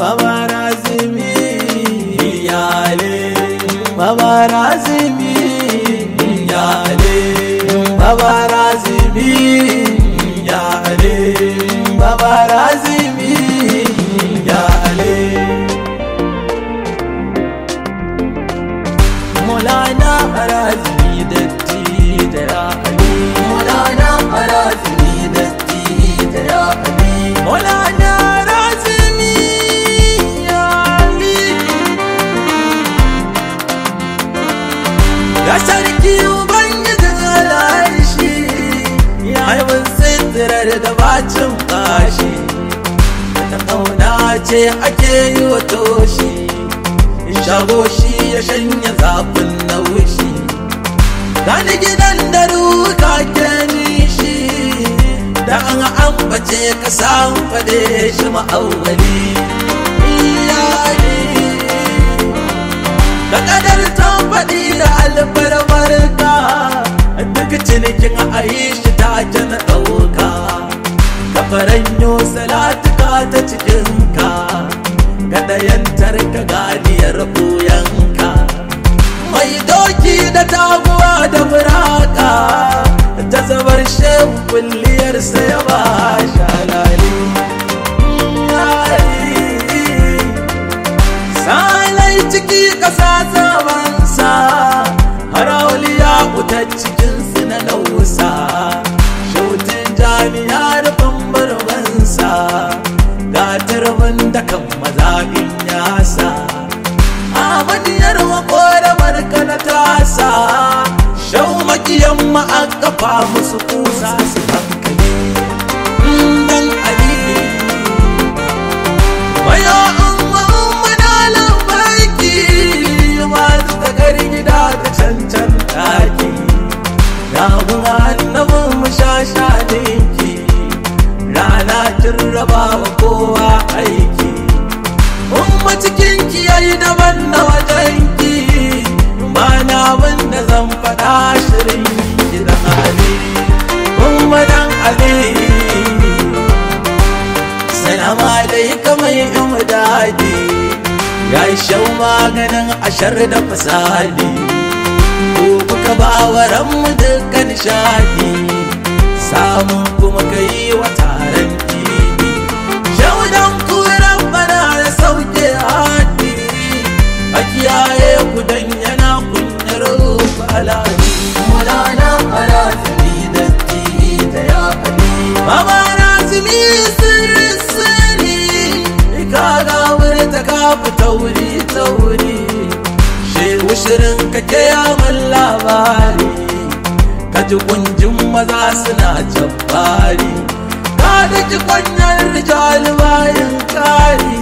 Baba Razimi yale, Baba Razimi yale, Baba Razimi yale, Baba Razimi yale. Maulana Razimi datti da ya Ali, Maulana Razimi datti da ya Ali, Maulana Razimi ya Ali. Ya sarki ubangijin al'arshi, ya yi mun sitirar da bacin bashi, ta kauna ce ake yi wa toshi, shago shi ya shanya zafin naushi, gani gidan da ruka ke nishi, da an ambace ka samu fade shi ma'awali iyali. Ka kadar ta faɗi da albarbarka, duk cinikin a yi shi take na ɗauka, ka faranyo salatuka ta cikinka, ga ɗayantar ka ganiyar ɓoyanka, mai doki da taguwa da buraka, ta zabar shehu kulliyarsa ya ba shalali salai ciki ƙasa zamansa, harauliya wutar cikinsu na nausa, shautin jami'a da bambarmansa, ga turbin da kan mazabin yasa, amadiyar makora marka na tasa, shau makiyan ma'akafa musu kusa su hankali dan Ali. Mayo mana lambarki masu takar gida da cancan taki, na buga annabin mu shasha dinki, rana kin raba wa kowa aiki, umma cikinki yayi daban na wajenki, ba na wanda zan faɗa shirin gidan Ali, umma dan Ali. Salamu alaika mai imdadi, ya yi shau maganin ashar da fasadi, ko muka ba wa ranmu dukkan nishadi, samun kuma ka yi wa taron kibi, shaudan kuran bana da sauke hadi, a kiyaye kudan yana kunyar rufa aladi. Maulana Razimi datti da ya Ali, Baba Razimi sirri sirri, ka ga wuri ta kafa tauri, shehu shirin kake yaman labari, ka ji kunjin maza suna jabbari, ka da ki kwanyar rijal bayan kari,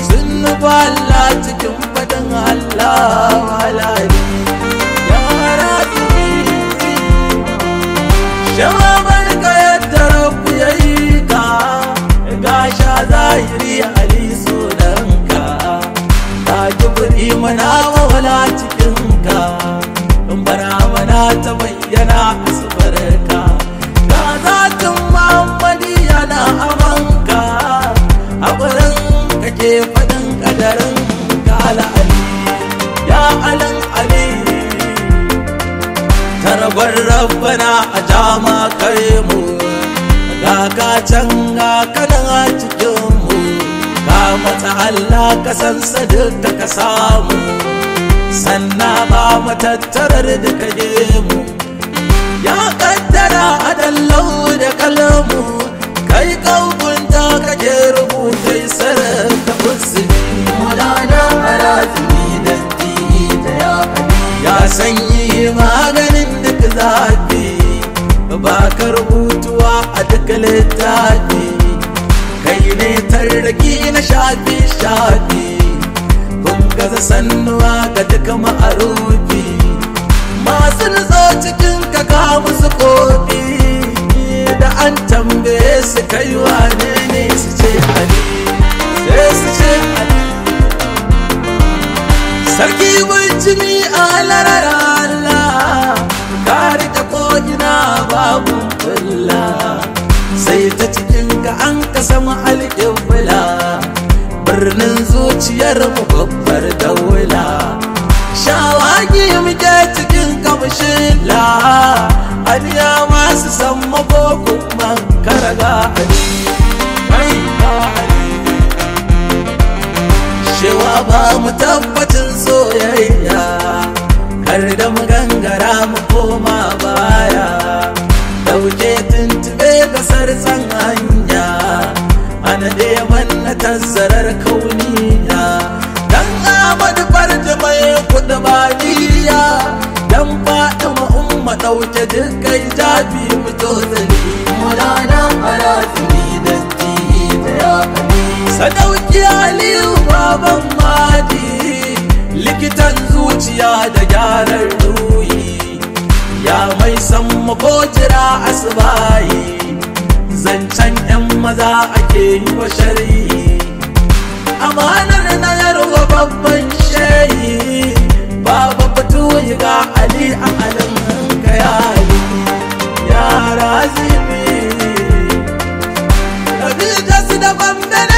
sun nufa Allah cikin fadin Allah walari. Ya Razimi shawabar ka yadda rabu ya yi ka, gasha zahiri Ali sunanka, ta kibiri mana wala cikinka, bara mana ta bayyana asubarka, ga zatin Muhammadi yana amanka, a wurin kake faɗin ƙadarin ka Ali, ya Alan Ali. Tarabar rabbana a jama kare mu, ga ka can ga kanan a cikinmu, ka mata Allah ka san duka ka samu, sannan ba matattarar da ka mu, ya kaddara a dallau da kalamu, kai kaukunta kake rubuta isarar ka fusi. Maulana Razimi datti da ya Ali, ya sanyi maganin duk zafi, ba ka rubutuwa a duk littafi, kai ne tarraki na shafi, kun gaza sannuwa ga duka ma'arufi, masu nutso cikin ka musu kofi, da an tambaye su kai wane ne su ce Ali, sai su ce Ali. Sarki bijimi a larar Allah, ka rike kogina babu fulla, sai ta cikin ka an ka sama alƙibla, birnin zuciyar mu babbar daula shawagi muke cikin kamshin la aliya masu san maboko man karaga ali shewa ba mu tabbacin soyayya har da mu gangara mu koma baya dauke tuntube gasar san hanya ana da manna tazzarar kauniya dan Ahmadu farji mai kudu baniya dan Fatima umma dauke dukkan jabi fito zali mulana arazini da ya sadauki Aliyu baban madi likitan zuciya da gyaran ruhi ya mai san makojira asibayi zancen yan maza ake yi wa shari'i amanar na yarwa babban shayi baba fito ga Ali a halin kayali ya razimi Khadija su da bambana